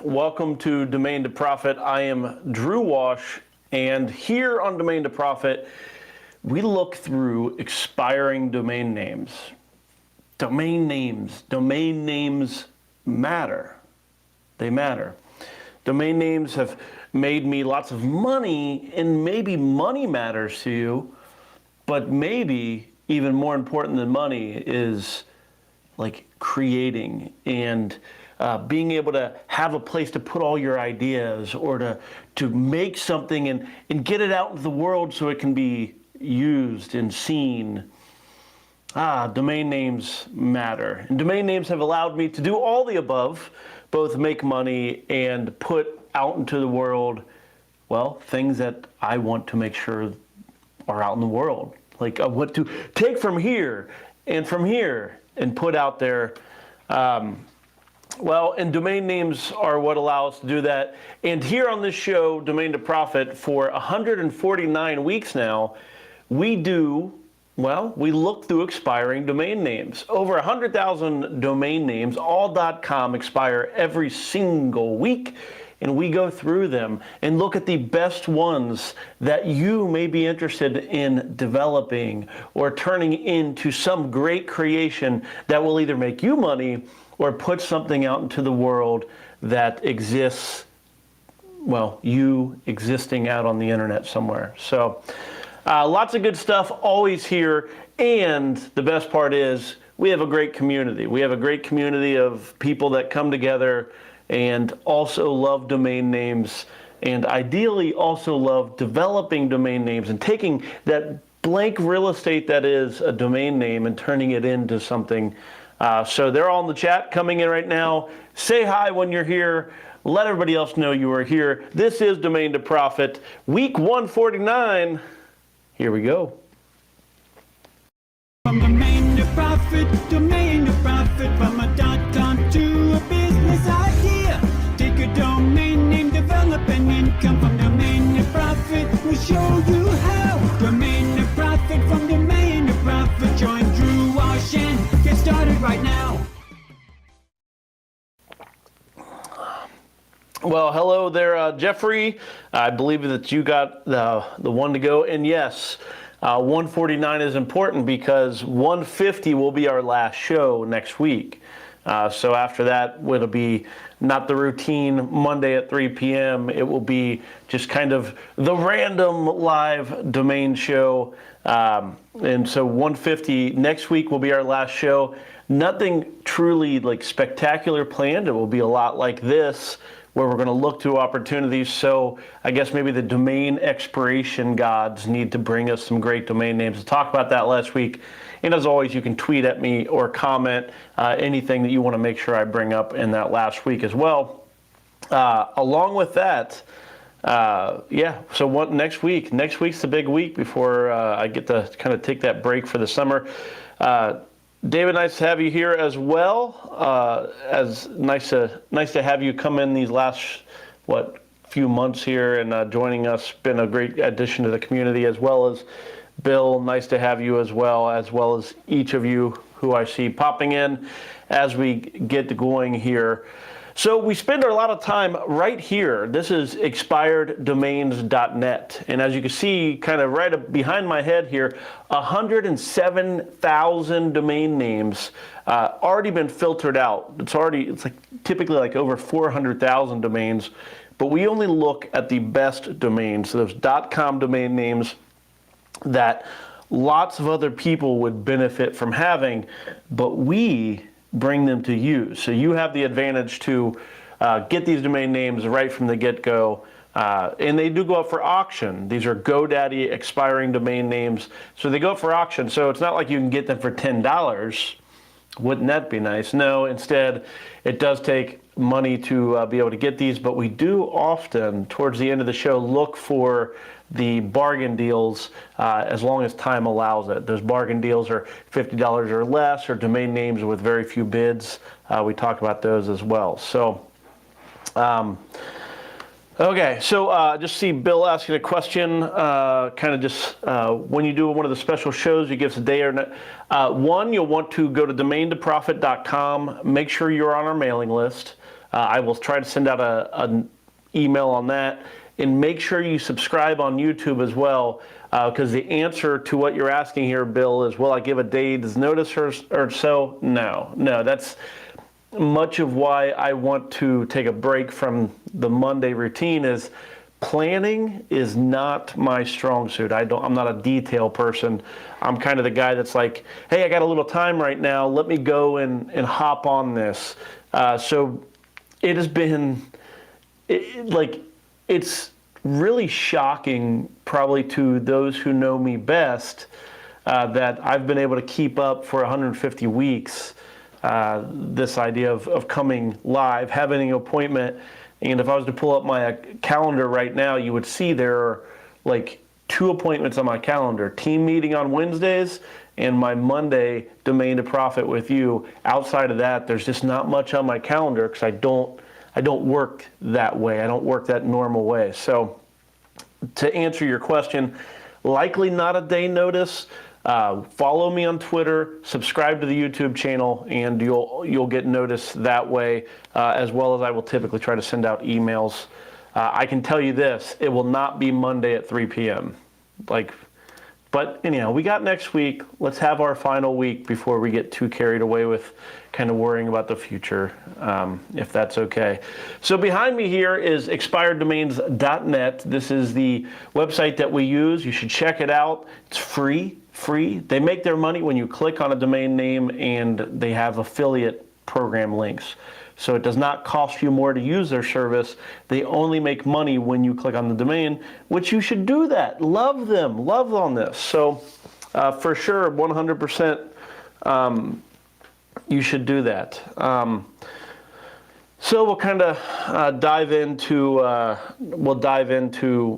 Welcome to Domain to Profit. I am Drew Wash, and here on Domain to Profit, we look through expiring domain names. Domain names matter. They matter. Domain names have made me lots of money, and maybe money matters to you, but maybe even more important than money is like creating and being able to have a place to put all your ideas, or to make something and get it out into the world so it can be used and seen. Domain names matter. And domain names have allowed me to do all the above, both make money and put out into the world, well, things that I want to make sure are out in the world. Like I want to take from here and put out there. And domain names are what allow us to do that. And here on this show, Domain to Profit, for 149 weeks now, we look through expiring domain names. Over 100,000 domain names, all .com, expire every single week. And we go through them and look at the best ones that you may be interested in developing or turning into some great creation that will either make you money or put something out into the world that exists, you existing out on the internet somewhere. So lots of good stuff always here. And the best part is we have a great community. We have a great community of people that come together and also love domain names, and ideally also love developing domain names and taking that blank real estate that is a domain name and turning it into something. So they're all in the chat coming in right now. Say hi when you're here. Let everybody else know you are here. This is Domain to Profit, week 149. Here we go. From domain to profit, from a .com to a business idea. Take a domain name, develop an income from domain to profit. We'll show you how. Domain to profit, from domain to profit. Join Drew Wash and get started right now. Well, hello there, Jeffrey. I believe that you got the one to go. And yes, 149 is important because 150 will be our last show next week. So after that, it'll be not the routine Monday at 3 p.m. It will be just kind of the random live domain show. And so 150 next week will be our last show. Nothing truly like spectacular planned. It will be a lot like this, where we're going to look to opportunities. So I guess maybe the domain expiration gods need to bring us some great domain names. To talk about that last week. And as always, you can tweet at me or comment anything that you want to make sure I bring up in that last week as well. Along with that, so next week? Next week's the big week before I get to kind of take that break for the summer. David, nice to have you here as well. As nice to have you come in these last few months here and joining us. Been a great addition to the community, as well as Bill. Nice to have you as well as each of you who I see popping in as we get going here. So we spend a lot of time right here. This is expireddomains.net. And as you can see, kind of right behind my head here, 107,000 domain names already been filtered out. It's like typically like over 400,000 domains, but we only look at the best domains, so those .com domain names that lots of other people would benefit from having, but we bring them to you. So you have the advantage to get these domain names right from the get-go. And they do go up for auction. These are GoDaddy expiring domain names. So they go up for auction. So it's not like you can get them for $10. Wouldn't that be nice? No, instead, it does take money to be able to get these. But we do often, towards the end of the show, look for the bargain deals as long as time allows it. Those bargain deals are $50 or less, or domain names with very few bids. We talk about those as well. So, okay, so just see Bill asking a question, kind of just when you do one of the special shows, you give us a day or not. One, you'll want to go to domaintoprofit.com, make sure you're on our mailing list. I will try to send out an email on that. And make sure you subscribe on YouTube as well, because the answer to what you're asking here, Bill, is will I give a day's notice or so? No, that's much of why I want to take a break from the Monday routine. Is planning is not my strong suit. I'm not a detail person. I'm kind of the guy that's like, hey, I got a little time right now. Let me go and hop on this. So it has been it's really shocking, probably to those who know me best, that I've been able to keep up for 150 weeks. This idea of coming live, having an appointment. And if I was to pull up my calendar right now, you would see there are like 2 appointments on my calendar: team meeting on Wednesdays and my Monday Domain to Profit with you. Outside of that, there's just not much on my calendar because I don't work that way. I don't work that normal way. So to answer your question, likely not a day notice. Follow me on Twitter, subscribe to the YouTube channel, and you'll get notice that way, as well as I will typically try to send out emails. I can tell you this, it will not be Monday at 3 p.m. But anyhow, we got next week. Let's have our final week before we get too carried away with kind of worrying about the future, if that's okay. So behind me here is expireddomains.net. This is the website that we use. You should check it out. It's free. They make their money when you click on a domain name, and they have affiliate program links. So it does not cost you more to use their service. They only make money when you click on the domain, which you should do that. Love them. Love on this. So for sure, 100%, you should do that. So we'll kind of dive into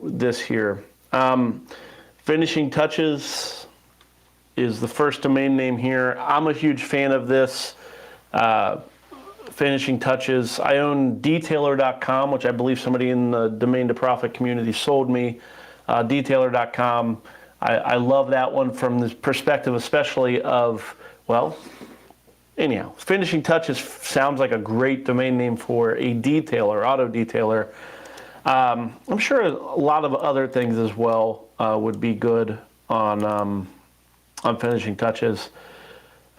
this here. Finishing Touches is the first domain name here. I'm a huge fan of this. Finishing Touches. I own detailer.com, which I believe somebody in the Domain to Profit community sold me. Detailer.com. I love that one from the perspective especially of, well, anyhow, Finishing Touches sounds like a great domain name for a detailer, auto detailer. I'm sure a lot of other things as well would be good on Finishing Touches.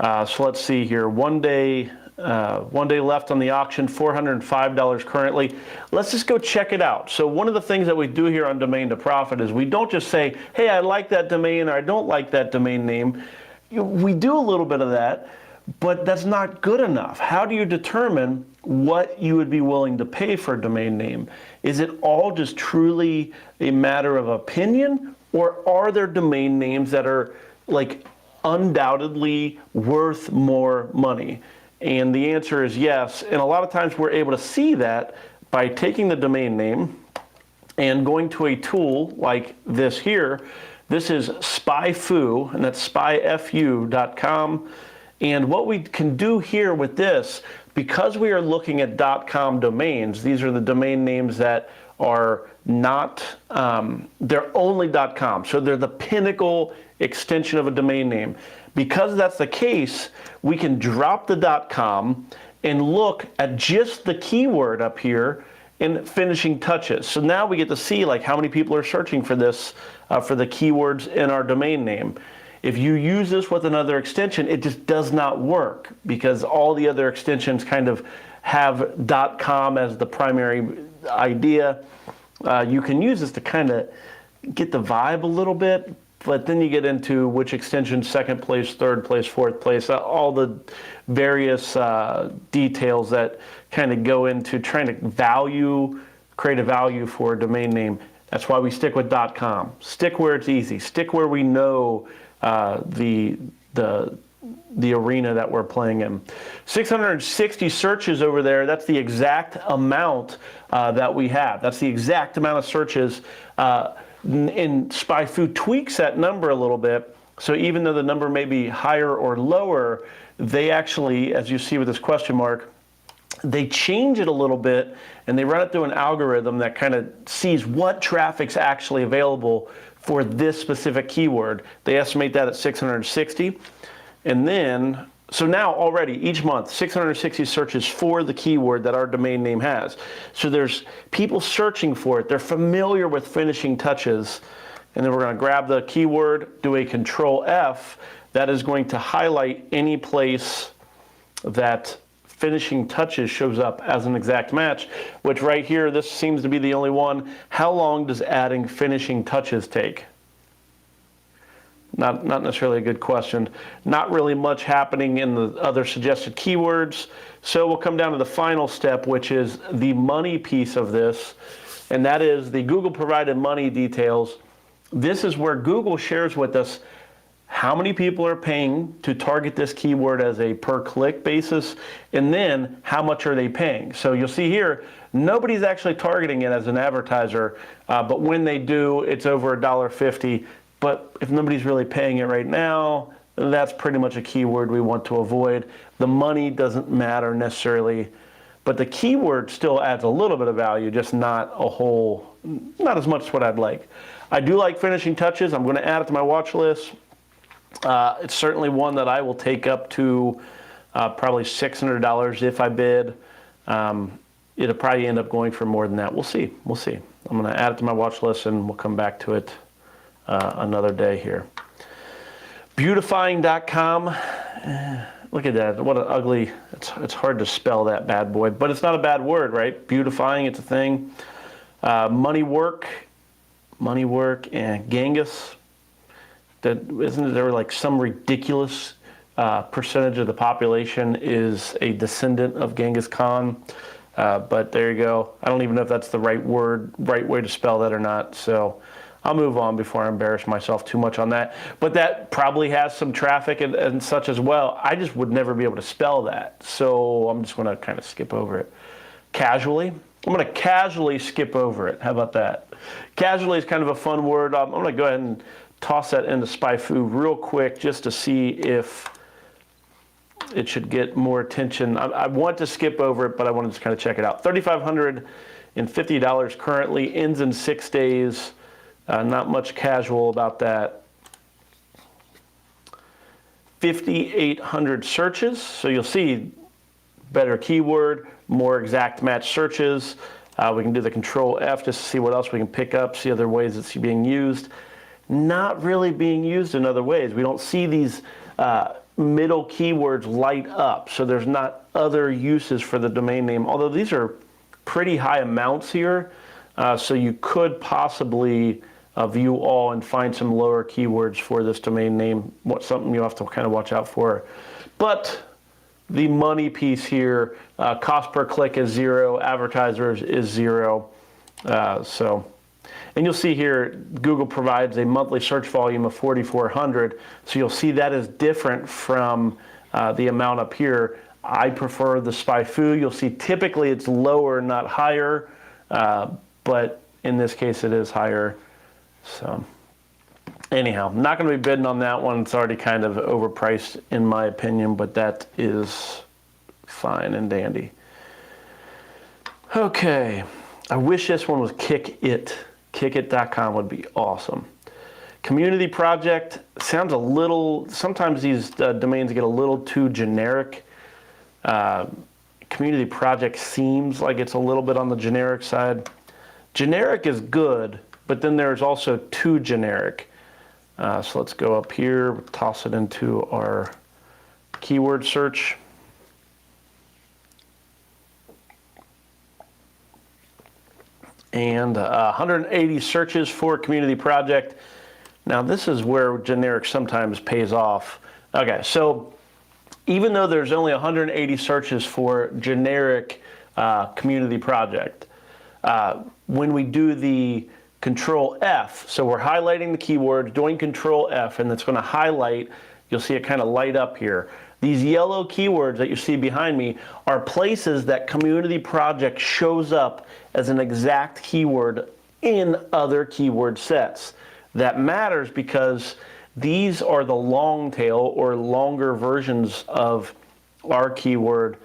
So let's see here. One day left on the auction, $405 currently. Let's just go check it out. So one of the things that we do here on Domain to Profit is we don't just say, hey, I like that domain or I don't like that domain name. We do a little bit of that, but that's not good enough. How do you determine what you would be willing to pay for a domain name? Is it all just truly a matter of opinion, or are there domain names that are like undoubtedly worth more money? And the answer is yes. And a lot of times we're able to see that by taking the domain name and going to a tool like this here. This is SpyFu, and that's spyfu.com. And what we can do here with this, because we are looking at .com domains, these are the domain names that are not, they're only .com. So they're the pinnacle extension of a domain name. Because that's the case, we can drop the .com and look at just the keyword up here in Finishing Touches. So now we get to see like how many people are searching for this, for the keywords in our domain name. If you use this with another extension, it just does not work because all the other extensions kind of have .com as the primary idea. You can use this to kind of get the vibe a little bit, but then you get into which extension, second place, third place, fourth place, all the various details that kind of go into trying to create a value for a domain name. That's why we stick with .com. Stick where it's easy. Stick where we know the arena that we're playing in. 660 searches over there. That's the exact amount that we have. That's the exact amount of searches. And SpyFu tweaks that number a little bit. So even though the number may be higher or lower, they actually, as you see with this question mark, they change it a little bit and they run it through an algorithm that kind of sees what traffic's actually available for this specific keyword. They estimate that at 660. And then So now already each month, 660 searches for the keyword that our domain name has. So there's people searching for it. They're familiar with finishing touches. And then we're going to grab the keyword, do a Control F. That is going to highlight any place that finishing touches shows up as an exact match, which right here, this seems to be the only one. How long does adding finishing touches take? Not necessarily a good question. Not really much happening in the other suggested keywords. So we'll come down to the final step, which is the money piece of this, and that is the Google provided money details. This is where Google shares with us how many people are paying to target this keyword as a per click basis, and then how much are they paying. So you'll see here, nobody's actually targeting it as an advertiser, but when they do, it's over $1.50. But if nobody's really paying it right now, that's pretty much a keyword we want to avoid. The money doesn't matter necessarily, but the keyword still adds a little bit of value, just not a whole, not as much as what I'd like. I do like finishing touches. I'm going to add it to my watch list. It's certainly one that I will take up to probably $600 if I bid. It'll probably end up going for more than that. We'll see. We'll see. I'm going to add it to my watch list, and we'll come back to it another day here. Beautifying.com. Look at that. What an ugly, it's hard to spell that bad boy, but it's not a bad word, right? Beautifying, it's a thing. Money work and Genghis. Isn't there like some ridiculous percentage of the population is a descendant of Genghis Khan? But there you go. I don't even know if that's the right way to spell that or not. So I'll move on before I embarrass myself too much on that. But that probably has some traffic and such as well. I just would never be able to spell that. So I'm just going to kind of skip over it. Casually. I'm going to casually skip over it. How about that? Casually is kind of a fun word. I'm going to go ahead and toss that into SpyFu real quick just to see if it should get more attention. I want to skip over it, but I want to just kind of check it out. $3,550 currently, ends in 6 days. Not much casual about that. 5,800 searches. So you'll see better keyword, more exact match searches. We can do the Control F just to see what else we can pick up, see other ways it's being used. Not really being used in other ways. We don't see these middle keywords light up. So there's not other uses for the domain name, although these are pretty high amounts here. So you could possibly view all and find some lower keywords for this domain name. Something you have to kind of watch out for. But the money piece here, cost per click is 0, advertisers is 0. And you'll see here, Google provides a monthly search volume of 4,400. So you'll see that is different from the amount up here. I prefer the SpyFu. You'll see typically it's lower, not higher, but in this case it is higher. So anyhow, not going to be bidding on that one. It's already kind of overpriced in my opinion, but that is fine and dandy. Okay, I wish this one was Kickit. Kickit.com would be awesome. Community project sounds a little, sometimes these domains get a little too generic. Community project seems like it's a little bit on the generic side. Generic is good, but then there's also too generic. So let's go up here, toss it into our keyword search. And 180 searches for community project. Now this is where generic sometimes pays off. Okay, so even though there's only 180 searches for generic community project, when we do the Control F, so we're highlighting the keyword, doing Control F, and it's going to highlight, you'll see it kind of light up here. These yellow keywords that you see behind me are places that community project shows up as an exact keyword in other keyword sets. That matters because these are the long tail or longer versions of our keyword,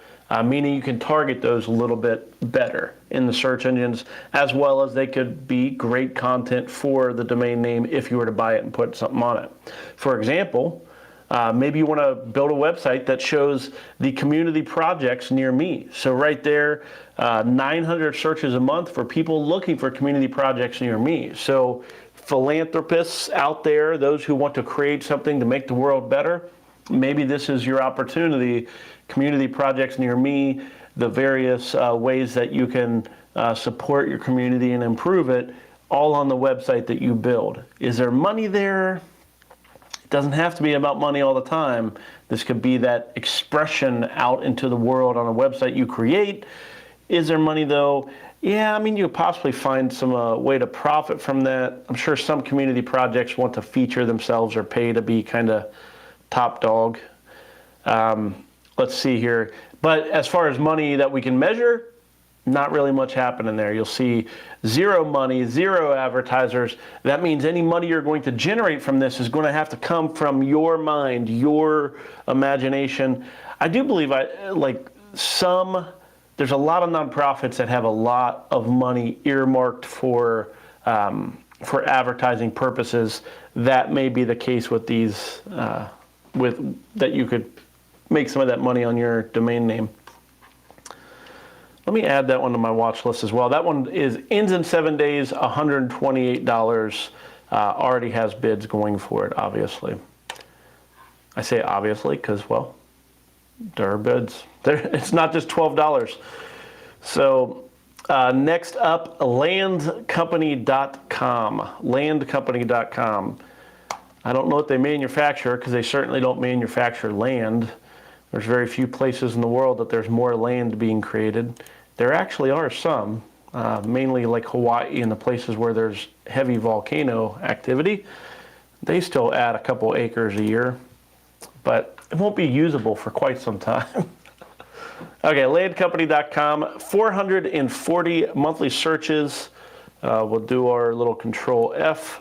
meaning you can target those a little bit better in the search engines, as well as they could be great content for the domain name if you were to buy it and put something on it. For example, Maybe you want to build a website that shows the community projects near me. So right there, 900 searches a month for people looking for community projects near me. So philanthropists out there, those who want to create something to make the world better, maybe this is your opportunity. Community projects near me, the various ways that you can support your community and improve it, all on the website that you build. Is there money there? It doesn't have to be about money all the time. This could be that expression out into the world on a website you create. Is there money though? Yeah, I mean, you could possibly find some way to profit from that. I'm sure some community projects want to feature themselves or pay to be kind of top dog. Let's see here. But as far as money that we can measure, not really much happening there. You'll see zero money, zero advertisers. That means any money you're going to generate from this is going to have to come from your mind, your imagination. I do believe there's a lot of nonprofits that have a lot of money earmarked for advertising purposes. That may be the case with these, that you could make some of that money on your domain name. Let me add that one to my watch list as well. That one ends in 7 days, $128. Already has bids going for it, obviously. I say obviously because, well, there are bids. It's not just $12. So next up, landcompany.com. Landcompany.com. I don't know what they manufacture because they certainly don't manufacture land. There's very few places in the world that there's more land being created. There actually are some, mainly like Hawaii and the places where there's heavy volcano activity. They still add a couple acres a year, but it won't be usable for quite some time. Okay, landcompany.com, 440 monthly searches. We'll do our little Control F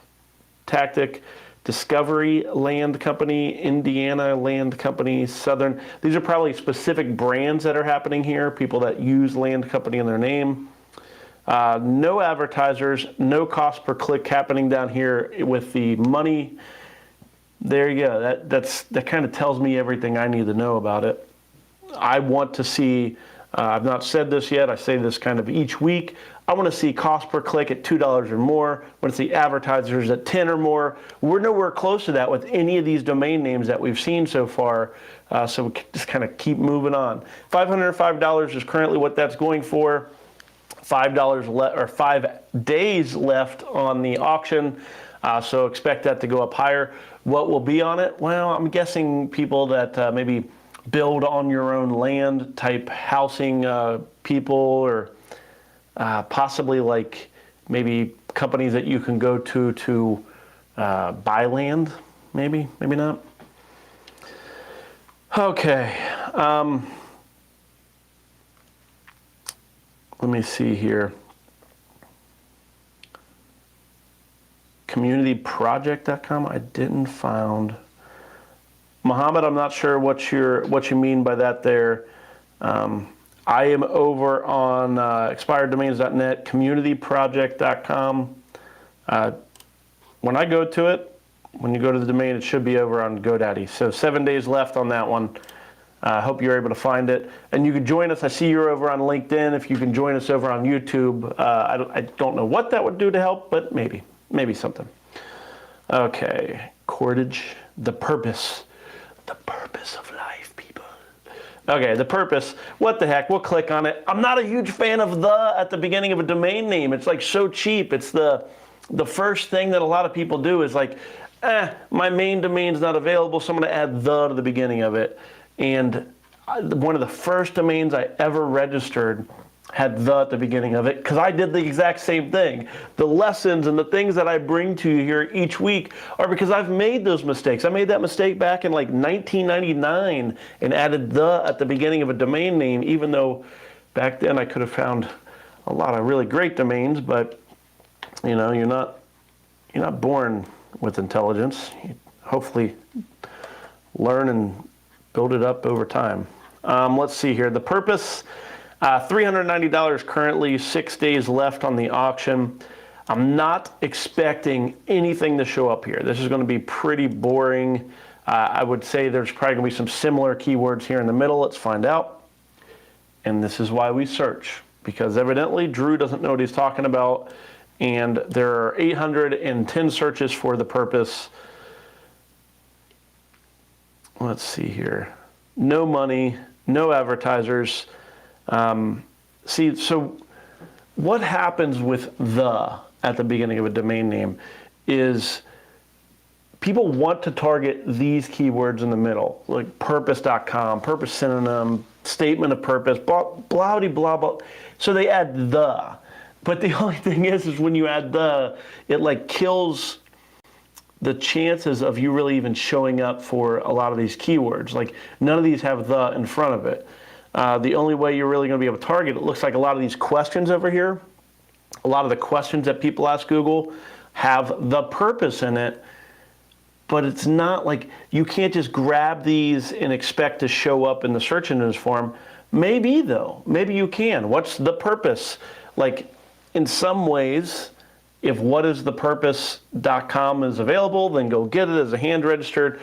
tactic. Discovery Land Company, Indiana Land Company, Southern. These are probably specific brands that are happening here, people that use Land Company in their name. No advertisers, no cost per click happening down here with the money. There you go. That kind of tells me everything I need to know about it. I want to see, I've not said this yet, I say this kind of each week. I want to see cost per click at $2 or more. I want to see advertisers at 10 or more. We're nowhere close to that with any of these domain names that we've seen so far. So we just kind of keep moving on. $505 is currently what that's going for. $5 days left on the auction. So expect that to go up higher. What will be on it? Well, I'm guessing people that maybe build on your own land type housing people, or possibly like maybe companies that you can go to buy land, maybe not. Okay, let me see here. Communityproject.com, I didn't find. Mohammed, I'm not sure what you mean by that there. I am over on expireddomains.net, communityproject.com. When I go to it, when you go to the domain, it should be over on GoDaddy. So 7 days left on that one. I hope you're able to find it. And you can join us. I see you're over on LinkedIn. If you can join us over on YouTube, I don't know what that would do to help, but maybe something. Okay, Cordage, the purpose of life, people. Okay, the purpose, what the heck, we'll click on it. I'm not a huge fan of the at the beginning of a domain name. It's like so cheap. It's the first thing that a lot of people do is like, my main domain's not available, so I'm gonna add the to the beginning of it. And one of the first domains I ever registered had the at the beginning of it, because I did the exact same thing. The lessons and the things that I bring to you here each week are because I've made those mistakes. I made that mistake back in like 1999 and added the at the beginning of a domain name, even though back then I could have found a lot of really great domains, but you know, you're not born with intelligence. You hopefully learn and build it up over time. Let's see here. The purpose, $390 currently, 6 days left on the auction. I'm not expecting anything to show up here. This is going to be pretty boring. I would say there's probably going to be some similar keywords here in the middle. Let's find out. And this is why we search, because evidently Drew doesn't know what he's talking about, and there are 810 searches for the purpose. Let's see here. No money, no advertisers. See, so what happens with the at the beginning of a domain name is people want to target these keywords in the middle, like purpose.com, purpose synonym, statement of purpose, blah, blah, blah. So they add the. But the only thing is when you add the, it like kills the chances of you really even showing up for a lot of these keywords. Like none of these have the in front of it. The only way you're really going to be able to target, it looks like a lot of these questions over here, a lot of the questions that people ask Google have the purpose in it, but it's not like you can't just grab these and expect to show up in the search engines for them. Maybe though, maybe you can. What's the purpose? Like in some ways, if whatisthepurpose.com is available, then go get it as a hand registered.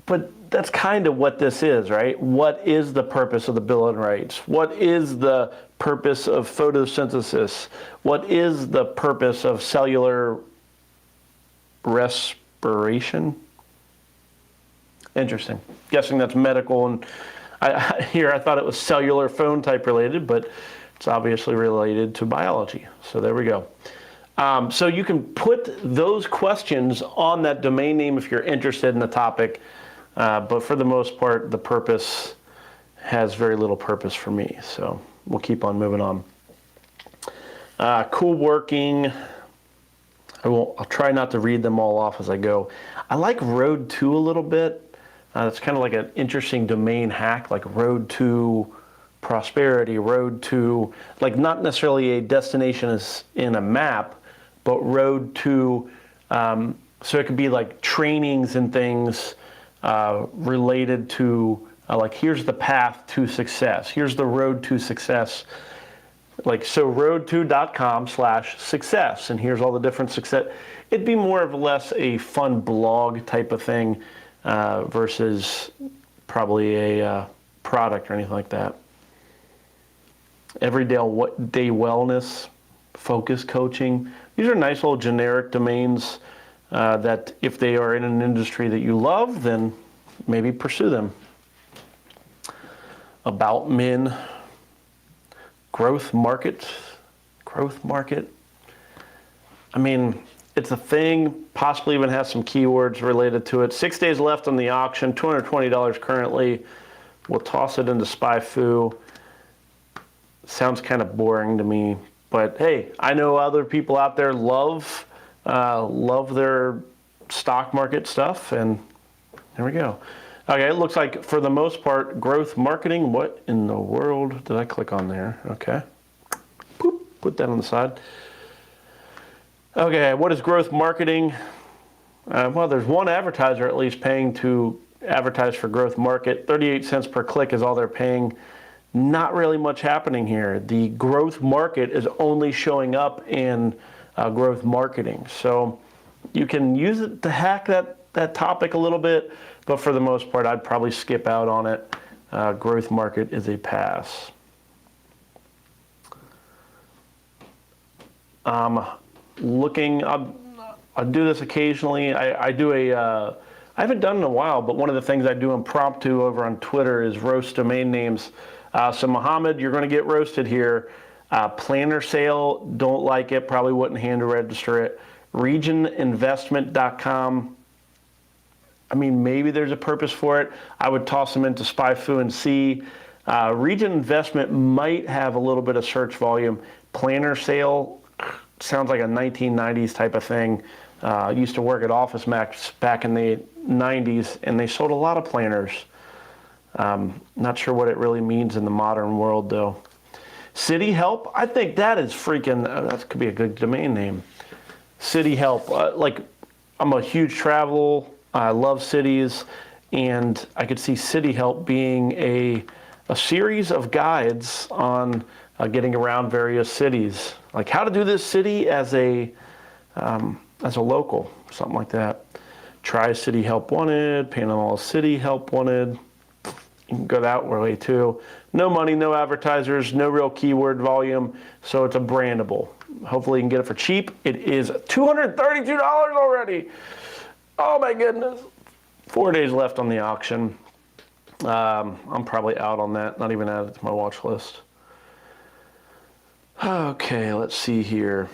But that's kind of what this is, right? What is the purpose of the Bill of Rights? What is the purpose of photosynthesis? What is the purpose of cellular respiration? Interesting. Guessing that's medical, and I thought it was cellular phone type related, but it's obviously related to biology. So there we go. So you can put those questions on that domain name if you're interested in the topic, but for the most part, the purpose has very little purpose for me. So we'll keep on moving on. Cool working. I'll try not to read them all off as I go. I like Road to a little bit. It's kind of like an interesting domain hack, like Road to Prosperity, Road to, like not necessarily a destination is in a map, but Road to, so it could be like trainings and things related to, like here's the path to success. Here's the road to success. Like, so road2.com/success, and here's all the different success. It'd be more or less a fun blog type of thing versus probably a product or anything like that. Everyday wellness, focus coaching. These are nice little generic domains that if they are in an industry that you love, then maybe pursue them. About men. Growth market. I mean, it's a thing, possibly even has some keywords related to it. 6 days left on the auction, $220 currently. We'll toss it into SpyFu. Sounds kind of boring to me, but hey, I know other people out there love their stock market stuff, and there we go. Okay, it looks like for the most part, growth marketing. What in the world did I click on there? Okay. Boop, put that on the side. Okay, what is growth marketing? Well, there's one advertiser at least paying to advertise for growth market. 38 cents per click is all they're paying. Not really much happening here. The growth market is only showing up in growth marketing. So you can use it to hack that topic a little bit, but for the most part, I'd probably skip out on it. Growth market is a pass. Looking, I'll do this occasionally. I haven't done it in a while, but one of the things I do impromptu over on Twitter is roast domain names. So Mohammed, you're going to get roasted here. Planner sale, don't like it, probably wouldn't hand register it. Regioninvestment.com. I mean, maybe there's a purpose for it. I would toss them into SpyFu and see. Region Investment might have a little bit of search volume. Planner sale sounds like a 1990s type of thing. Used to work at Office Max back in the 90s, and they sold a lot of planners. Not sure what it really means in the modern world, though. City Help, I think that is freaking, that could be a good domain name. City Help, like I'm a huge travel, I love cities, and I could see City Help being a series of guides on getting around various cities, like how to do this city as a local, something like that. Tri-City help wanted, Panama City help wanted. You can go that way too. No money, no advertisers, no real keyword volume, so it's a brandable. Hopefully you can get it for cheap. It is $232 already. Oh my goodness. 4 days left on the auction. I'm probably out on that, not even added to my watch list. Okay, let's see here.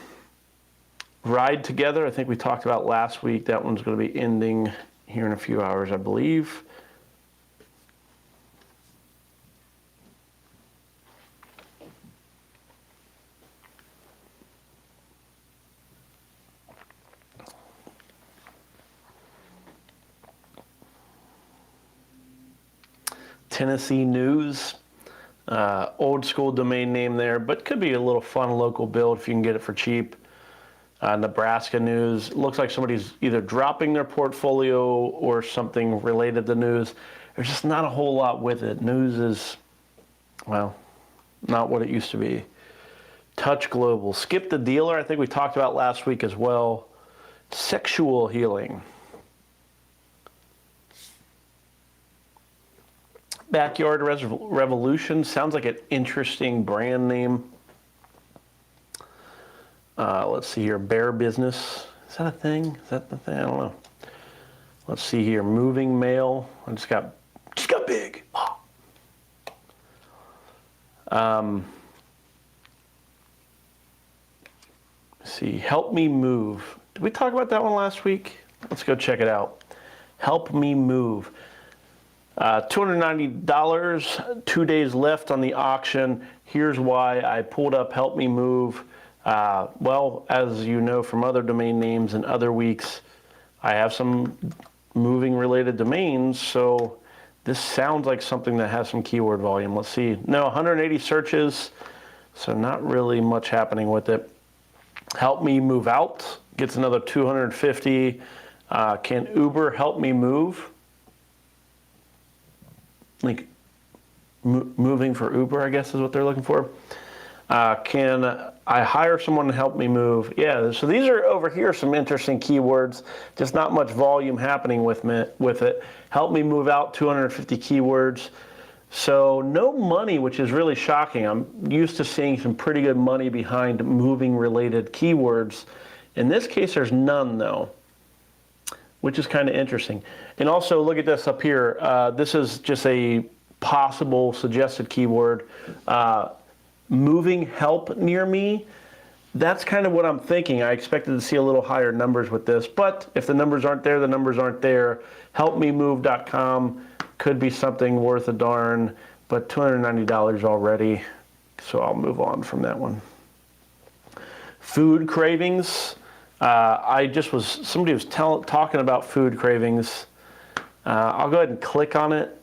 Ride Together, I think we talked about last week. That one's going to be ending here in a few hours, I believe. Tennessee News, old school domain name there, but could be a little fun local build if you can get it for cheap. Nebraska News, looks like somebody's either dropping their portfolio or something related to news. There's just not a whole lot with it. News is, well, not what it used to be. Touch Global, Skip the Dealer, I think we talked about last week as well. Sexual Healing. Backyard Revolution, sounds like an interesting brand name. Let's see here, Bear Business, is that a thing? Is that the thing? I don't know. Let's see here, Moving Mail, I just got big. Oh. Let's see, Help Me Move. Did we talk about that one last week? Let's go check it out. Help Me Move. $290, 2 days left on the auction. Here's why I pulled up Help Me Move. Well, as you know from other domain names and other weeks, I have some moving related domains, so this sounds like something that has some keyword volume. Let's see. No, 180 searches, so not really much happening with it. Help Me Move Out gets another 250. Can Uber help me move? Like moving for Uber, I guess is what they're looking for. Can I hire someone to help me move? Yeah, so these are over here some interesting keywords, just not much volume happening with it. Help me move out, 250 keywords. So no money, which is really shocking. I'm used to seeing some pretty good money behind moving related keywords. In this case, there's none though, which is kind of interesting. And also look at this up here. This is just a possible suggested keyword. Moving help near me. That's kind of what I'm thinking. I expected to see a little higher numbers with this, but if the numbers aren't there, the numbers aren't there. Helpmemove.com could be something worth a darn, but $290 already, so I'll move on from that one. Food cravings. Somebody was talking about food cravings. I'll go ahead and click on it.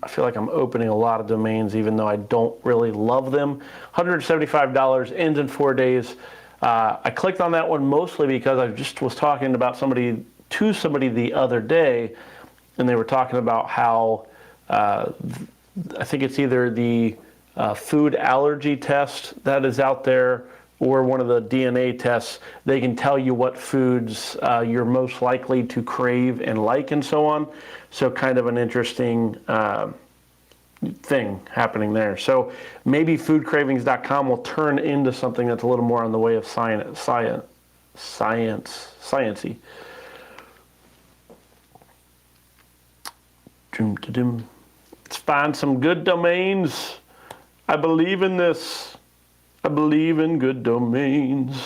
I feel like I'm opening a lot of domains even though I don't really love them. $175, ends in 4 days. I clicked on that one mostly because I just was talking about somebody the other day, and they were talking about how I think it's either the food allergy test that is out there or one of the DNA tests. They can tell you what foods you're most likely to crave and like and so on. So kind of an interesting thing happening there. So maybe foodcravings.com will turn into something that's a little more on the way of sciencey. Let's find some good domains. I believe in this. I believe in good domains.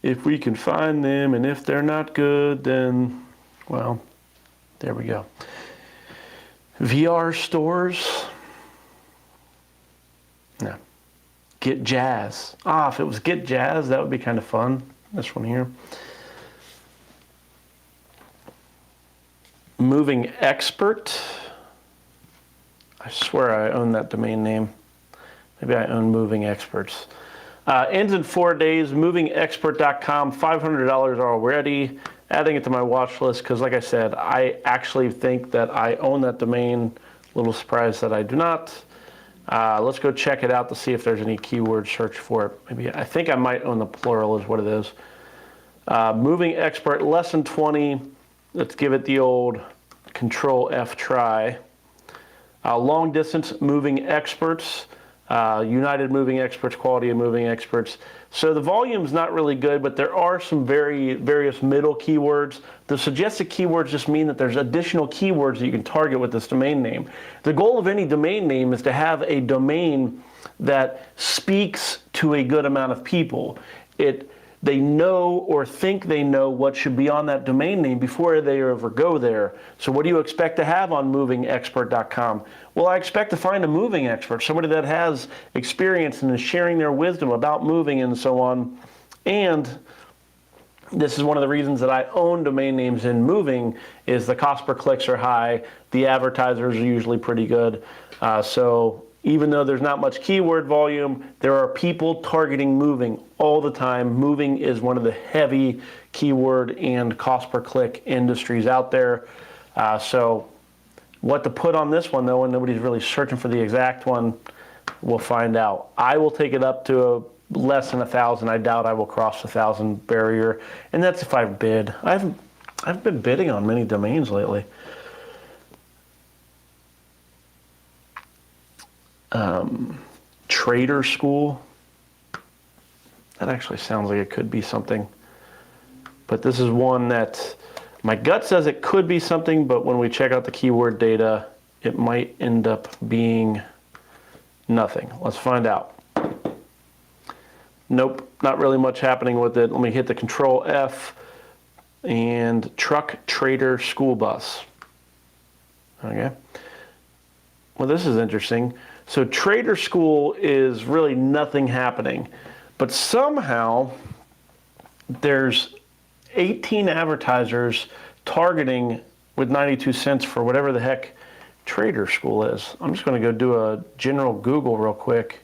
If we can find them, and if they're not good, then, well, there we go. VR stores. No. Get Jazz. If it was Get Jazz, that would be kind of fun. This one here. Moving Expert. I swear I own that domain name. Maybe I own Moving Experts. Ends in 4 days. MovingExpert.com. $500 already. Adding it to my watch list because, like I said, I actually think that I own that domain. A little surprised that I do not. Let's go check it out to see if there's any keyword search for it. Maybe I think I might own the plural is what it is. Moving Expert, less than 20. let's give it the old Control F try. Long distance moving experts, United Moving Experts, Quality of Moving Experts. So the volume's not really good, but there are some various middle keywords. The suggested keywords just mean that there's additional keywords that you can target with this domain name. The goal of any domain name is to have a domain that speaks to a good amount of people. They know or think they know what should be on that domain name before they ever go there. So what do you expect to have on movingexpert.com? Well, I expect to find a moving expert, somebody that has experience and is sharing their wisdom about moving and so on. And this is one of the reasons that I own domain names in moving is the cost per clicks are high. The advertisers are usually pretty good. So even though there's not much keyword volume, there are people targeting moving all the time. Moving is one of the heavy keyword and cost per click industries out there. So what to put on this one though, and nobody's really searching for the exact one, we'll find out. I will take it up to less than 1,000. I doubt I will cross the 1,000 barrier. And that's if I bid. I've been bidding on many domains lately. Trader School. That actually sounds like it could be something. But this is one that my gut says it could be something, but when we check out the keyword data, it might end up being nothing. Let's find out. Nope, not really much happening with it. Let me hit the Control F and truck trader school bus. Okay. Well, this is interesting. So trader school is really nothing happening, but somehow there's 18 advertisers targeting with 92 cents for whatever the heck trader school is. I'm just going to go do a general Google real quick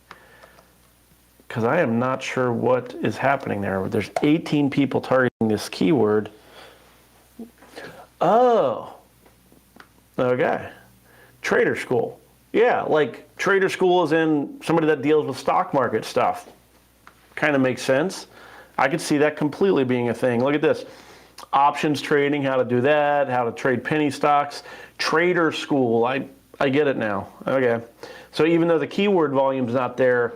because I am not sure what is happening there. There's 18 people targeting this keyword. Oh, okay. Trader school. Yeah, like trader school is in somebody that deals with stock market stuff. Kind of makes sense. I could see that completely being a thing. Look at this. Options trading, how to do that, how to trade penny stocks. Trader school, I get it now. Okay. So even though the keyword volume's not there,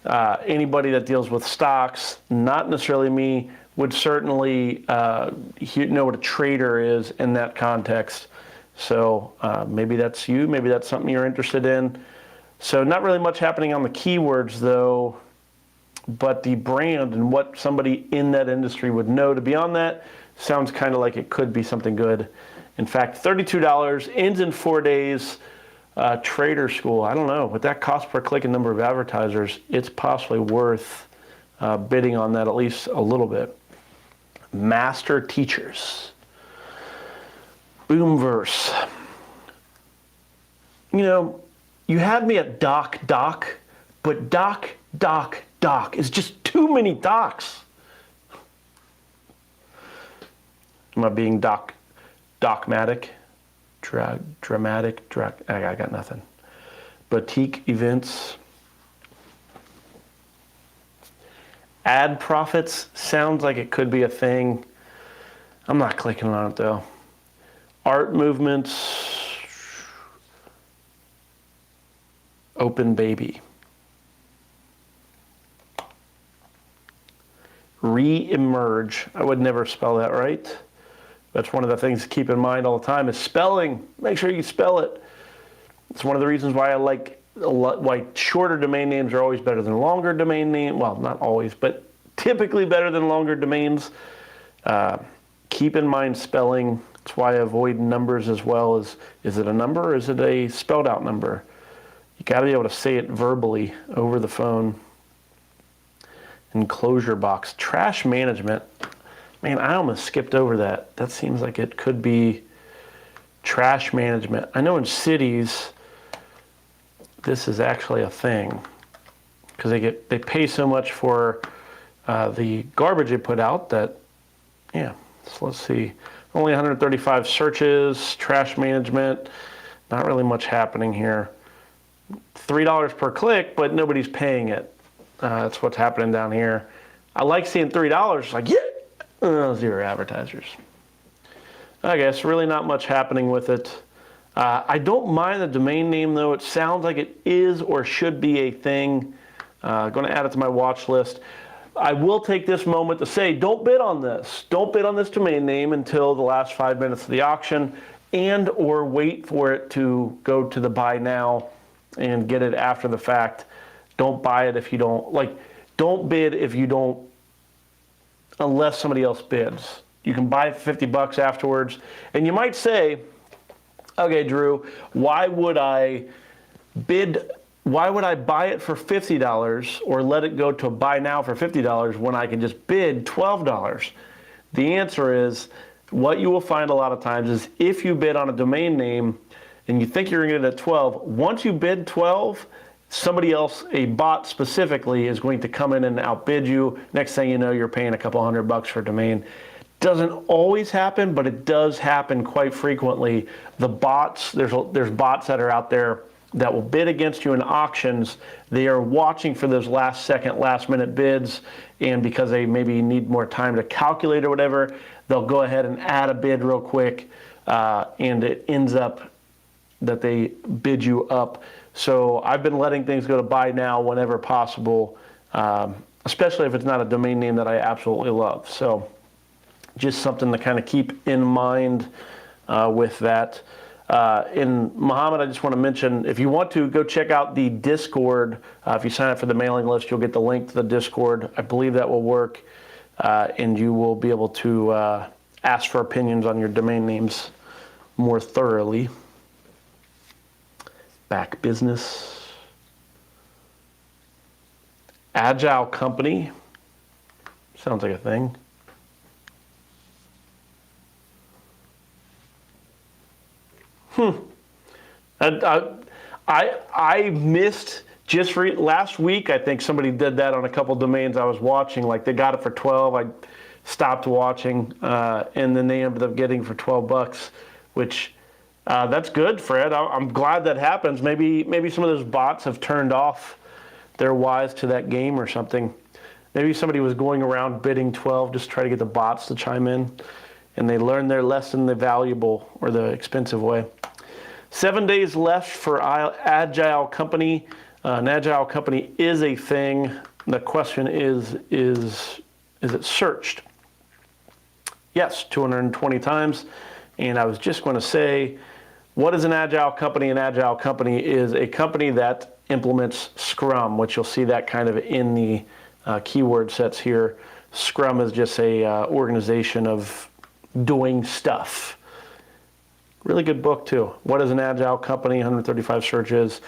anybody that deals with stocks, not necessarily me, would certainly know what a trader is in that context. So maybe that's you, maybe that's something you're interested in. So not really much happening on the keywords though, but the brand and what somebody in that industry would know to be on that sounds kind of like it could be something good. In fact, $32, ends in 4 days, trader school. I don't know, with that cost per click and number of advertisers, it's possibly worth bidding on that at least a little bit. Master teachers. Boomverse. You know, you had me at doc, but doc is just too many docs. Am I being dogmatic? Dramatic? I got nothing. Boutique events. Ad profits sounds like it could be a thing. I'm not clicking on it though. Art movements. Open baby. Re-emerge. I would never spell that right. That's one of the things to keep in mind all the time is spelling. Make sure you spell it. It's one of the reasons why I like why shorter domain names are always better than longer domain names. Well, not always, but typically better than longer domains. Keep in mind spelling. That's why I avoid numbers as well. Is it a number or is it a spelled out number? You got to be able to say it verbally over the phone. Enclosure box. Trash management. Man, I almost skipped over that. That seems like it could be trash management. I know in cities, this is actually a thing because they pay so much for the garbage they put out that, yeah. So let's see. Only 135 searches, trash management. Not really much happening here. $3 per click, but nobody's paying it. That's what's happening down here. I like seeing $3. Like, yeah, 0 advertisers. I guess really not much happening with it. I don't mind the domain name though. It sounds like it is or should be a thing. Going to add it to my watch list. I will take this moment to say, don't bid on this. Don't bid on this domain name until the last 5 minutes of the auction, and or wait for it to go to the buy now and get it after the fact. Don't buy it if you don't, don't bid if you don't, unless somebody else bids. You can buy it for $50 afterwards. And you might say, okay, Drew, why would I buy it for $50 or let it go to buy now for $50 when I can just bid $12? The answer is, what you will find a lot of times is if you bid on a domain name and you think you're going to get it at 12, once you bid 12, somebody else, a bot specifically, is going to come in and outbid you. Next thing you know, you're paying a couple $100 for a domain. Doesn't always happen, but it does happen quite frequently. The bots, there's bots that are out there that will bid against you in auctions. They are watching for those last minute bids, and because they maybe need more time to calculate or whatever, they'll go ahead and add a bid real quick, and it ends up that they bid you up. So I've been letting things go to buy now whenever possible, especially if it's not a domain name that I absolutely love. So just something to kind of keep in mind with that. In Muhammad, I just want to mention, if you want to, go check out the Discord. If you sign up for the mailing list, you'll get the link to the Discord. I believe that will work, and you will be able to ask for opinions on your domain names more thoroughly. Back business. Agile company. Sounds like a thing. I missed just last week. I think somebody did that on a couple domains I was watching. Like they got it for 12. I stopped watching, and then they ended up getting for $12, which that's good, Fred. I'm glad that happens. Maybe some of those bots have turned off. They're wise to that game or something. Maybe somebody was going around bidding 12 just to try to get the bots to chime in, and they learned their lesson the valuable or the expensive way. 7 days left for Agile Company. An Agile Company is a thing. The question is it searched? Yes, 220 times. And I was just going to say, what is an Agile Company? An Agile Company is a company that implements Scrum, which you'll see that kind of in the keyword sets here. Scrum is just a organization of doing stuff. Really good book too. What is an Agile Company? 135 searches.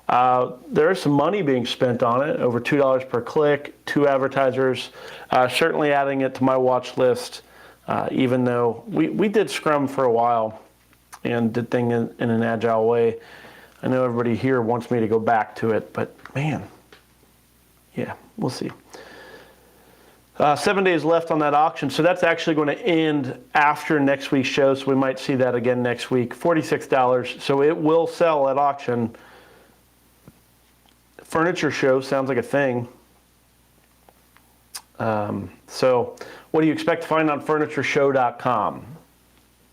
There is some money being spent on it, over $2 per click, 2 advertisers. Certainly adding it to my watch list, even though we did Scrum for a while and did things in an agile way. I know everybody here wants me to go back to it, but man, yeah, we'll see. 7 days left on that auction, so that's actually going to end after next week's show, so we might see that again next week. $46, so it will sell at auction. Furniture show sounds like a thing. So what do you expect to find on FurnitureShow.com?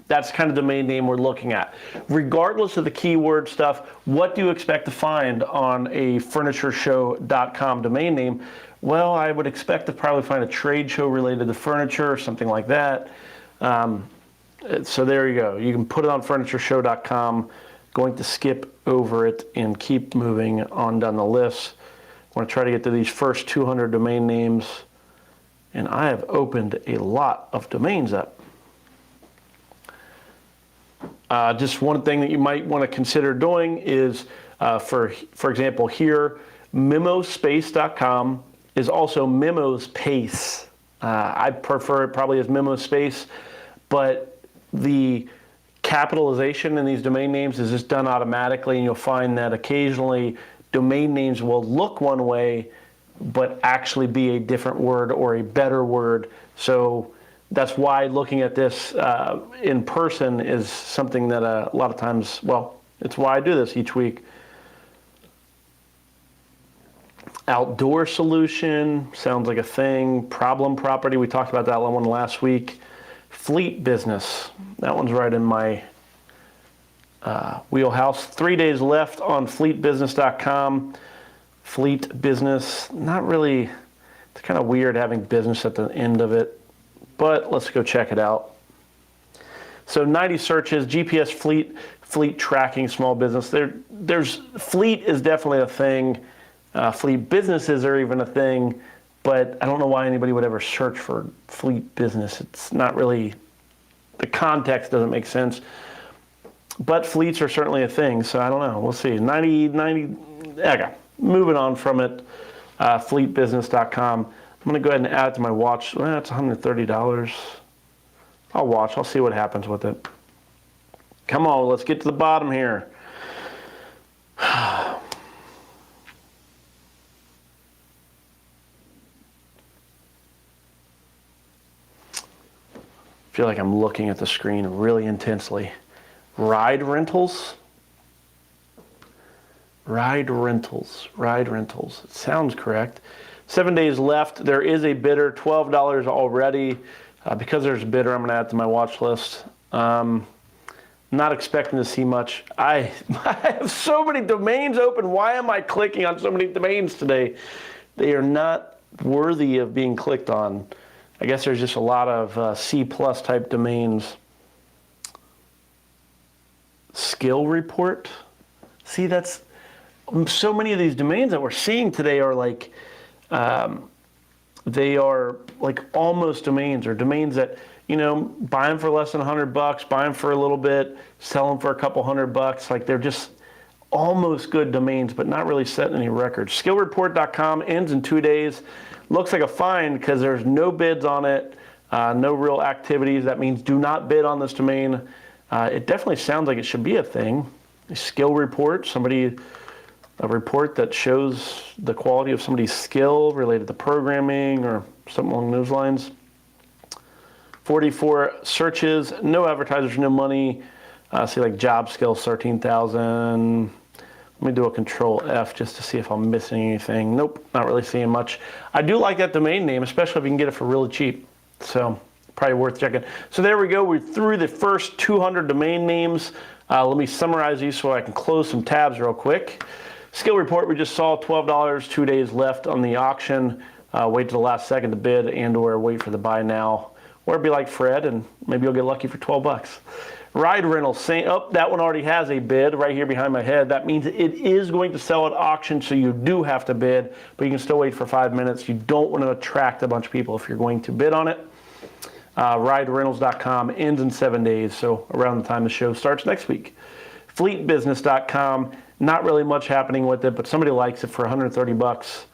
That's kind of the domain name we're looking at. Regardless of the keyword stuff, what do you expect to find on a FurnitureShow.com domain name? Well, I would expect to probably find a trade show related to furniture or something like that. So there you go. You can put it on FurnitureShow.com. Going to skip over it and keep moving on down the list. I want to try to get to these first 200 domain names. And I have opened a lot of domains up. Just one thing that you might want to consider doing is, for example, here, memospace.com is also Memospace. I prefer it probably as Memospace, but the capitalization in these domain names is just done automatically, and you'll find that occasionally domain names will look one way, but actually be a different word or a better word. So that's why looking at this in person is something that a lot of times, well, it's why I do this each week. Outdoor solution sounds like a thing. Problem property, we talked about that one last week. Fleet business. That one's right in my wheelhouse. 3 days left on fleetbusiness.com. Fleet business, not really, it's kind of weird having business at the end of it, but let's go check it out. So 90 searches, GPS fleet tracking, small business. There's fleet is definitely a thing. Fleet businesses are even a thing, but I don't know why anybody would ever search for fleet business. It's not really, the context doesn't make sense. But fleets are certainly a thing, so I don't know. We'll see. 90, okay. Moving on from it, fleetbusiness.com. I'm going to go ahead and add it to my watch. Well, it's $130. I'll watch. I'll see what happens with it. Come on, let's get to the bottom here. I feel like I'm looking at the screen really intensely. Ride rentals. Ride rentals. It sounds correct. 7 days left. There is a bidder, $12 already. Because there's a bidder, I'm going to add to my watch list. Not expecting to see much. I have so many domains open. Why am I clicking on so many domains today? They are not worthy of being clicked on. I guess there's just a lot of C+ type domains. Skill report. See, that's so many of these domains that we're seeing today are like, they are like almost domains, or domains that, you know, buy them for less than $100, buy them for a little bit, sell them for a couple $100. Like they're just almost good domains, but not really setting any records. Skillreport.com ends in 2 days. Looks like a find because there's no bids on it, no real activities. That means do not bid on this domain. It definitely sounds like it should be a thing. A skill report, a report that shows the quality of somebody's skill related to programming or something along those lines. 44 searches, no advertisers, no money. See like job skills, 13,000. Let me do a control F just to see if I'm missing anything. Nope, not really seeing much. I do like that domain name, especially if you can get it for really cheap. So probably worth checking. So there we go. We're through the first 200 domain names. Let me summarize these so I can close some tabs real quick. Skill report, we just saw $12, 2 days left on the auction. Wait till the last second to bid and or wait for the buy now. Or be like Fred and maybe you'll get lucky for 12 bucks. Ride rental, that one already has a bid right here behind my head. That means it is going to sell at auction, so you do have to bid, but you can still wait for 5 minutes. You don't want to attract a bunch of people if you're going to bid on it. RideRentals.com ends in 7 days, so around the time the show starts next week. FleetBusiness.com, not really much happening with it, but somebody likes it for 130 bucks.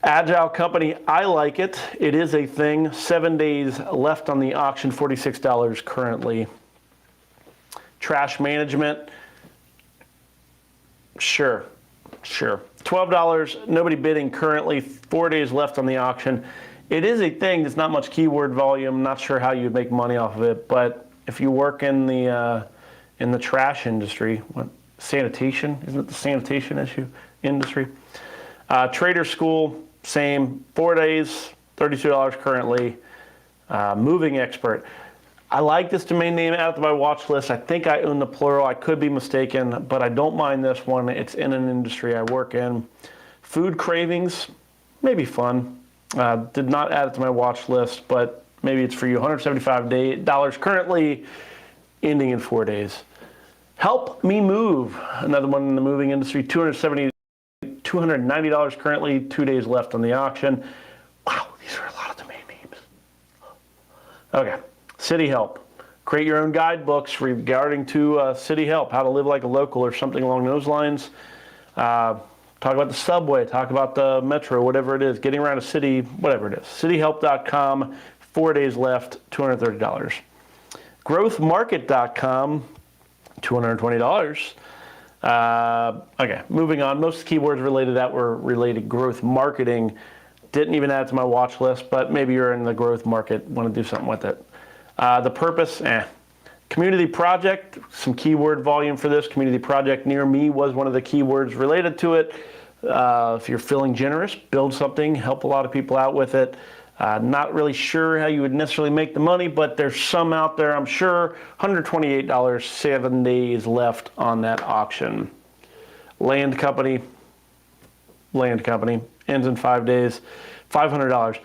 Agile Company, I like it. It is a thing. 7 days left on the auction, $46 currently. Trash Management, sure. $12, nobody bidding currently, 4 days left on the auction. It is a thing, there's not much keyword volume, not sure how you'd make money off of it, but if you work in the trash industry, sanitation, isn't it the sanitation industry? Trader School, same, 4 days, $32 currently. Moving Expert. I like this domain name, add it to my watch list. I think I own the plural. I could be mistaken, but I don't mind this one. It's in an industry I work in. Food Cravings, maybe fun. Did not add it to my watch list, but maybe it's for you. $175 currently, ending in 4 days. Help Me Move, another one in the moving industry, $290 currently, 2 days left on the auction. Wow, these are a lot of domain names. Okay, City Help. Create your own guidebooks regarding to City Help, how to live like a local or something along those lines. Talk about the subway, talk about the metro, whatever it is, getting around a city, whatever it is. Cityhelp.com, 4 days left, $230. Growthmarket.com, $220. Okay, moving on. Most keywords related to that were related growth marketing. Didn't even add it to my watch list, but maybe you're in the growth market, want to do something with it. The purpose, Community project, some keyword volume for this. Community project near me was one of the keywords related to it. If you're feeling generous, build something, help a lot of people out with it. Not really sure how you would necessarily make the money, but there's some out there, I'm sure. $128, 7 days left on that auction. Land company, ends in 5 days, $500.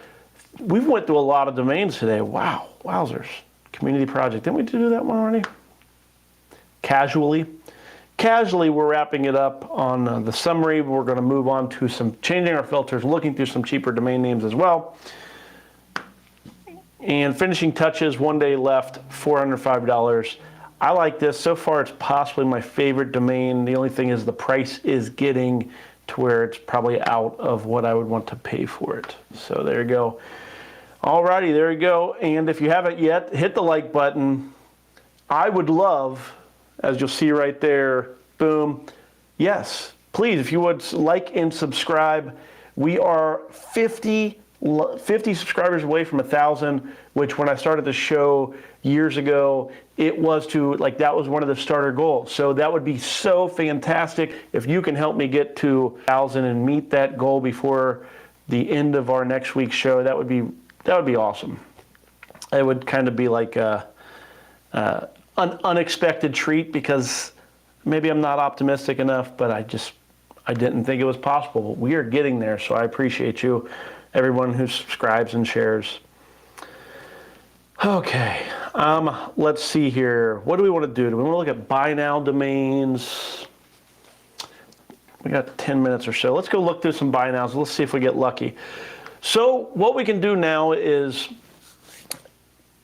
We've went through a lot of domains today. Wow, wowzers. Community project, didn't we do that one already? Casually, we're wrapping it up on the summary. We're going to move on to some changing our filters, looking through some cheaper domain names as well. And finishing touches, 1 day left, $405. I like this. So far, it's possibly my favorite domain. The only thing is the price is getting to where it's probably out of what I would want to pay for it. So there you go. Alrighty, there you go. And if you haven't yet, hit the like button. I would love, as you'll see right there, boom, yes, please, if you would like and subscribe. We are 50 subscribers away from 1,000, which when I started the show years ago, it was that was one of the starter goals. So that would be so fantastic if you can help me get to 1,000 and meet that goal before the end of our next week's show. That would be awesome. It would kind of be like an unexpected treat, because maybe I'm not optimistic enough, but I didn't think it was possible. But we are getting there, so I appreciate you, everyone who subscribes and shares. Okay, let's see here. What do we want to do? Do we want to look at buy now domains? We got 10 minutes or so. Let's go look through some buy nows. Let's see if we get lucky. So what we can do now is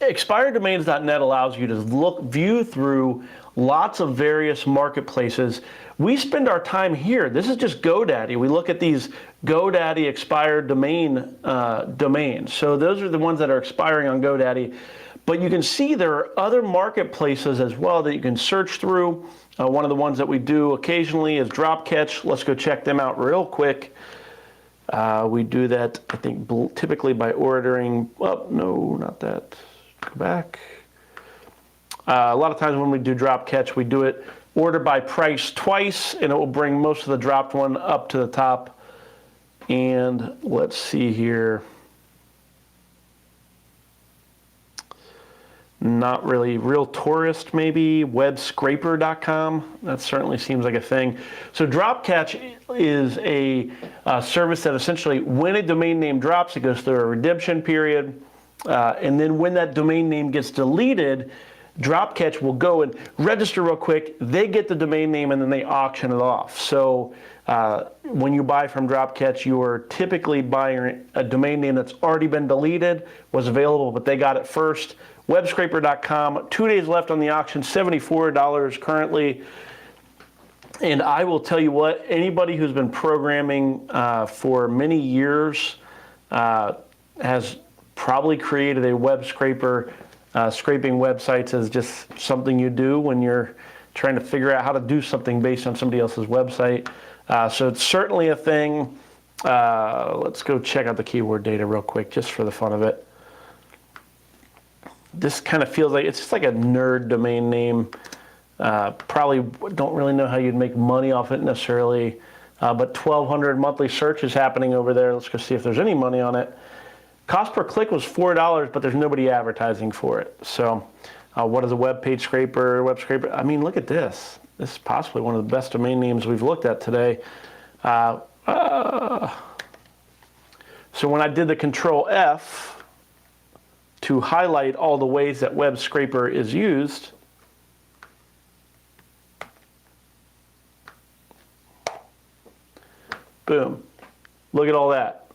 expireddomains.net allows you to view through lots of various marketplaces. We spend our time here. This is just GoDaddy. We look at these GoDaddy expired domains. So those are the ones that are expiring on GoDaddy. But you can see there are other marketplaces as well that you can search through. One of the ones that we do occasionally is Dropcatch. Let's go check them out real quick. We do that, I think, typically by ordering. Oh, no, not that. Go back. A lot of times when we do Dropcatch, we do it order by price twice, and it will bring most of the dropped one up to the top. And let's see here. Not really. Real Tourist, maybe. Webscraper.com. That certainly seems like a thing. So Dropcatch is a service that essentially, when a domain name drops, it goes through a redemption period. And then when that domain name gets deleted, Dropcatch will go and register real quick. They get the domain name and then they auction it off. So when you buy from Dropcatch, you are typically buying a domain name that's already been deleted, was available, but they got it first. Webscraper.com, 2 days left on the auction, $74 currently. And I will tell you what, anybody who's been programming for many years has probably created a web scraper. Scraping websites is just something you do when you're trying to figure out how to do something based on somebody else's website. So it's certainly a thing. Let's go check out the keyword data real quick, just for the fun of it. This kind of feels like it's just like a nerd domain name. Probably don't really know how you'd make money off it necessarily, but 1,200 monthly searches happening over there. Let's go see if there's any money on it. Cost per click was $4, but there's nobody advertising for it. So what is a web page scraper, web scraper? I mean, look at this. This is possibly one of the best domain names we've looked at today. So when I did the Control F to highlight all the ways that web scraper is used, boom, look at all that.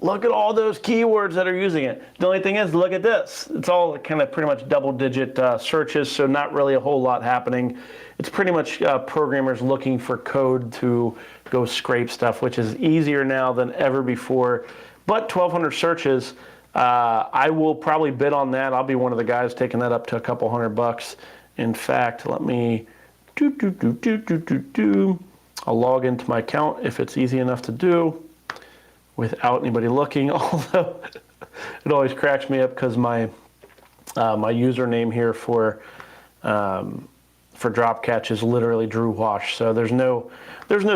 Look at all those keywords that are using it. The only thing is, look at this. It's all kind of pretty much double-digit searches, so not really a whole lot happening. It's pretty much programmers looking for code to go scrape stuff, which is easier now than ever before. But 1,200 searches, I will probably bid on that. I'll be one of the guys taking that up to a couple $100. In fact, let me I'll log into my account if it's easy enough to do without anybody looking, although it always cracks me up because my my username here for Dropcatch is literally Drew Wash. So there's no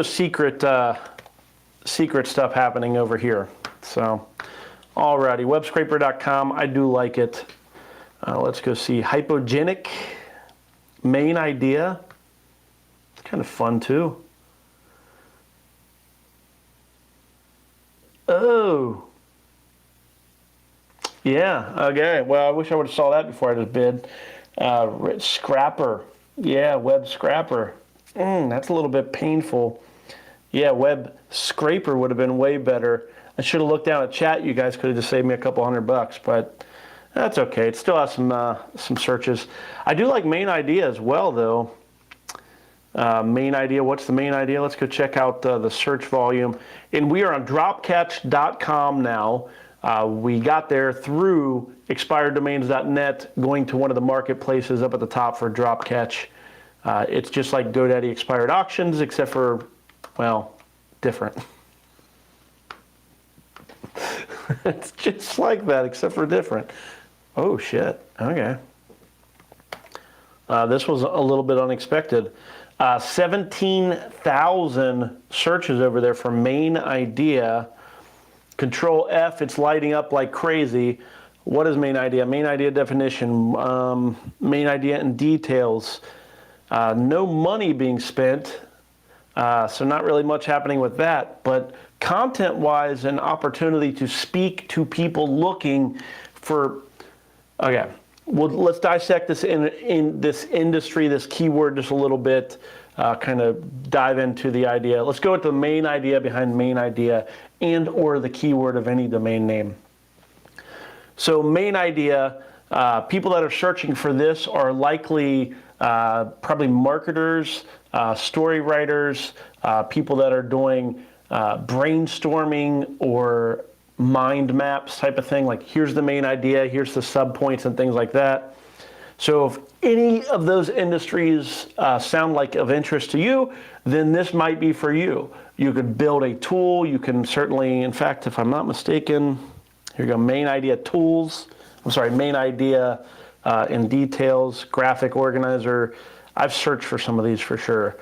secret secret stuff happening over here. So Alrighty, webscraper.com. I do like it. Let's go see hypogenic main idea. It's kind of fun too. Oh. Yeah, okay. Well, I wish I would have saw that before I just bid. Scrapper. Yeah, web scrapper. That's a little bit painful. Yeah, web scraper would have been way better. I should have looked down at chat. You guys could have just saved me a couple $100, but that's okay. It still has some searches. I do like main idea as well, though. Main idea, what's the main idea? Let's go check out the search volume. And we are on dropcatch.com now. We got there through expireddomains.net, going to one of the marketplaces up at the top for Dropcatch. It's just like GoDaddy expired auctions, except for, well, different. It's just like that, except for different. Oh, shit. Okay. This was a little bit unexpected. 17,000 searches over there for main idea. Control F, it's lighting up like crazy. What is main idea? Main idea definition, main idea and details. No money being spent, so not really much happening with that. But content-wise, an opportunity to speak to people looking for, okay. Well, let's dissect this in this industry, this keyword just a little bit, kind of dive into the idea. Let's go with the main idea behind main idea and or the keyword of any domain name. So main idea, people that are searching for this are likely probably marketers, story writers, people that are doing brainstorming or mind maps type of thing, like here's the main idea, here's the subpoints and things like that. So if any of those industries sound like of interest to you, then this might be for you. You could build a tool. You can certainly, in fact, if I'm not mistaken, here you go, main idea tools. I'm sorry, main idea in details, graphic organizer. I've searched for some of these for sure.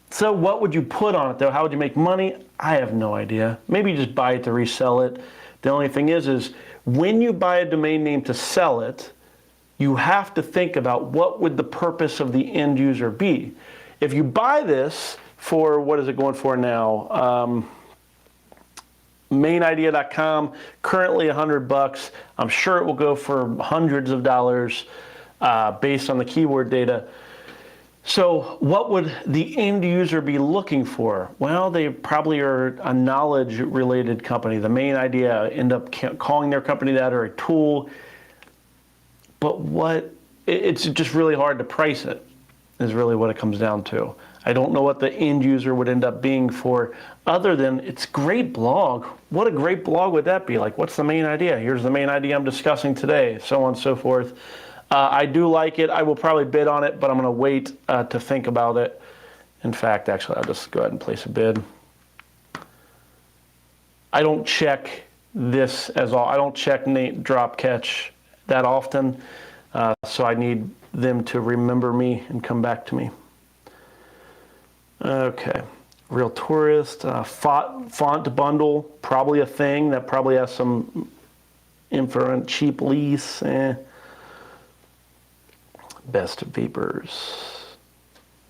So what would you put on it though? How would you make money? I have no idea. Maybe you just buy it to resell it. The only thing is when you buy a domain name to sell it, you have to think about what would the purpose of the end user be. If you buy this for, what is it going for now? Mainidea.com, currently $100. I'm sure it will go for hundreds of dollars based on the keyword data. So what would the end user be looking for? Well, they probably are a knowledge-related company. The main idea, end up calling their company that, or a tool. But it's just really hard to price it, is really what it comes down to. I don't know what the end user would end up being for, other than it's great blog. What a great blog would that be? Like, what's the main idea? Here's the main idea I'm discussing today, so on and so forth. I do like it. I will probably bid on it, but I'm going to wait to think about it. In fact, actually, I'll just go ahead and place a bid. I don't check this as all. I don't check Dropcatch that often, so I need them to remember me and come back to me. Okay, Real Tourist, font bundle, probably a thing that probably has some info, cheap lease. Best vapors.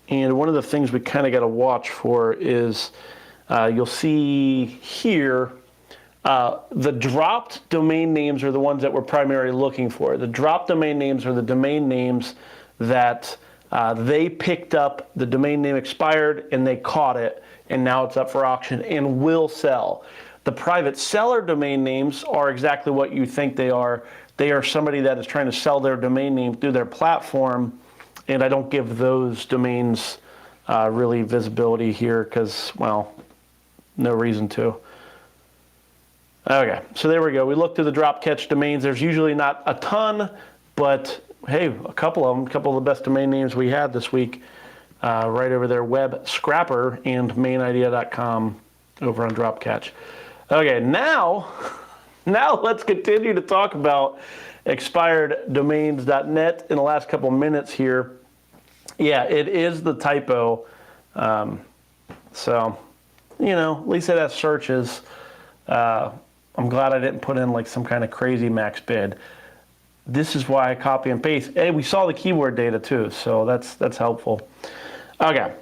And one of the things we kind of got to watch for is you'll see here the dropped domain names are the ones that we're primarily looking for. The dropped domain names are the domain names that they picked up, the domain name expired and they caught it, and now it's up for auction and will sell. The private seller domain names are exactly what you think they are. They are somebody that is trying to sell their domain name through their platform, and I don't give those domains really visibility here because, well, no reason to. Okay, so there we go. We looked through the Dropcatch domains. There's usually not a ton, but hey, a couple of them, a couple of the best domain names we had this week, right over there, Web Scrapper and mainidea.com over on Dropcatch. Okay, now let's continue to talk about expireddomains.net in the last couple minutes here. Yeah, it is the typo. So, you know, at least it has searches. I'm glad I didn't put in like some kind of crazy max bid. This is why I copy and paste. Hey, we saw the keyword data too, so that's helpful. Okay,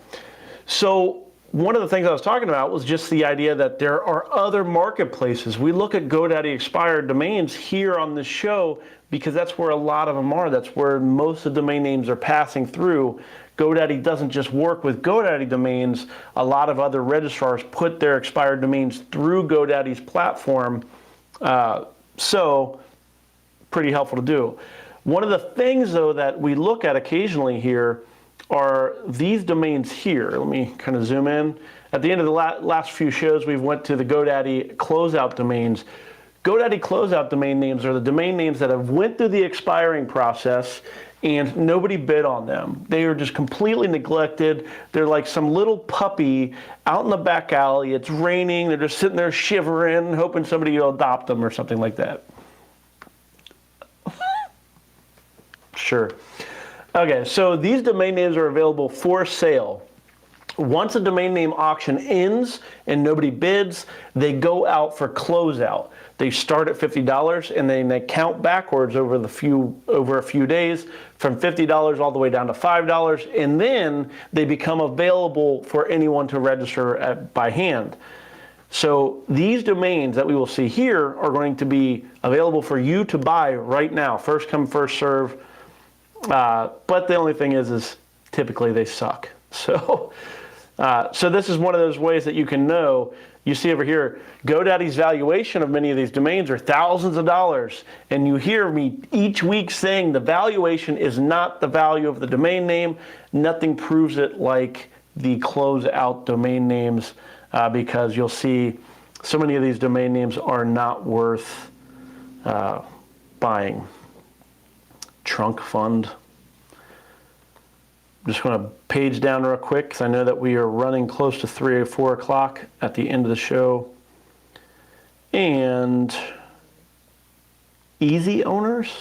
so one of the things I was talking about was just the idea that there are other marketplaces. We look at GoDaddy expired domains here on this show because that's where a lot of them are. That's where most of the domain names are passing through. GoDaddy doesn't just work with GoDaddy domains. A lot of other registrars put their expired domains through GoDaddy's platform. So pretty helpful to do. One of the things, though, that we look at occasionally here are these domains here. Let me kind of zoom in. At the end of the last few shows, we've went to the GoDaddy closeout domains. GoDaddy closeout domain names are the domain names that have went through the expiring process and nobody bid on them. They are just completely neglected. They're like some little puppy out in the back alley. It's raining. They're just sitting there shivering, hoping somebody will adopt them or something like that. Sure. Okay, so these domain names are available for sale. Once a domain name auction ends and nobody bids, they go out for closeout. They start at $50 and then they count backwards over a few days from $50 all the way down to $5, and then they become available for anyone to register by hand. So these domains that we will see here are going to be available for you to buy right now. First come, first serve. But the only thing is typically they suck. So this is one of those ways that you can know. You see over here, GoDaddy's valuation of many of these domains are thousands of dollars. And you hear me each week saying the valuation is not the value of the domain name. Nothing proves it like the closeout domain names, because you'll see so many of these domain names are not worth buying. Trunk fund. I'm just going to page down real quick because I know that we are running close to 3 or 4 o'clock at the end of the show. And easy owners,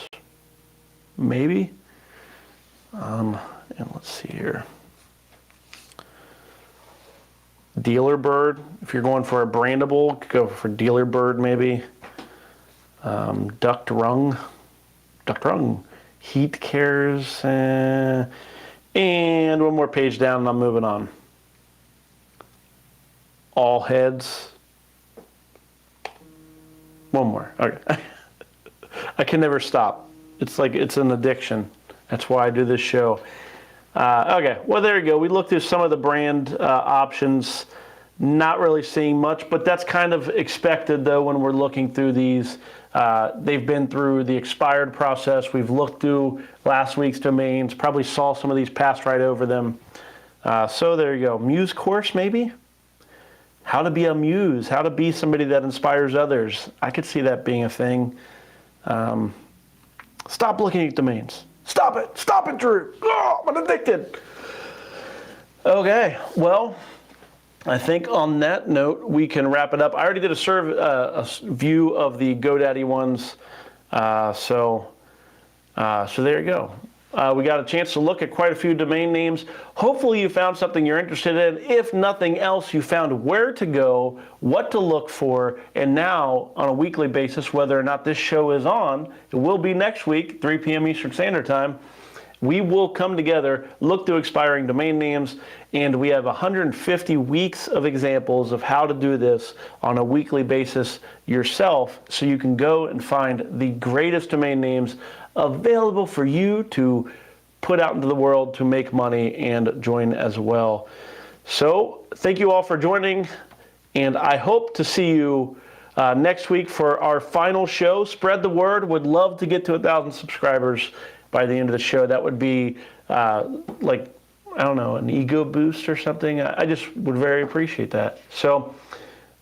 maybe. And let's see here. Dealer Bird, if you're going for a brandable, go for Dealer Bird maybe. Duck Rung. Heat Cares, and one more page down and I'm moving on. All Heads. One more. Okay. I can never stop. It's like it's an addiction. That's why I do this show. Okay, well there you go. We looked through some of the brand options. Not really seeing much, but that's kind of expected though when we're looking through these. They've been through the expired process. We've looked through last week's domains, probably saw some of these, passed right over them. So there you go. Muse course maybe? How to be a muse, how to be somebody that inspires others. I could see that being a thing. Stop looking at domains. Stop it, Drew. Oh, I'm addicted. Okay, well, I think on that note, we can wrap it up. I already did a view of the GoDaddy ones, so there you go. We got a chance to look at quite a few domain names. Hopefully you found something you're interested in. If nothing else, you found where to go, what to look for, and now on a weekly basis, whether or not this show is on, it will be next week, 3 p.m. Eastern Standard Time. We will come together, look through expiring domain names, and we have 150 weeks of examples of how to do this on a weekly basis yourself, so you can go and find the greatest domain names available for you to put out into the world to make money and join as well. So thank you all for joining, and I hope to see you next week for our final show. Spread the word. Would love to get to 1,000 subscribers by the end of the show. That would be like, I don't know, an ego boost or something. I just would very appreciate that. So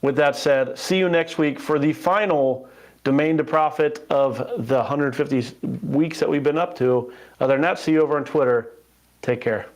with that said, see you next week for the final Domain to Profit of the 150 weeks that we've been up to. Other than that, see you over on Twitter. Take care.